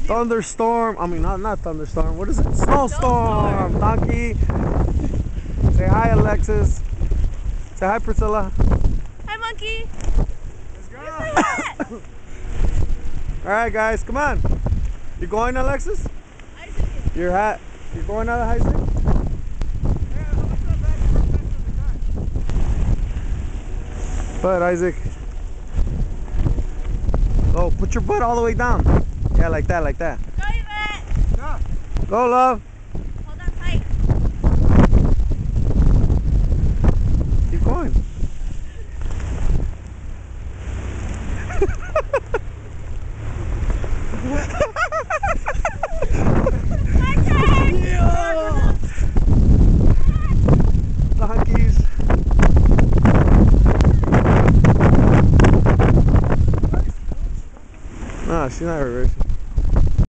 Thunderstorm. I mean, not thunderstorm. What is it? Snowstorm. Donkey. Say hi, Alexis. Say hi, Priscilla. Hi, Monkey. Let's go. All right, guys, come on. You going, Alexis? Isaac. Your hat. You going out of high school? But Isaac. Go, put your butt all the way down. Yeah, like that, like that. Go, Yvette. Yeah. Go, love. Hold on tight. Keep going. Yeah. Donkeys. No, she's not reversing.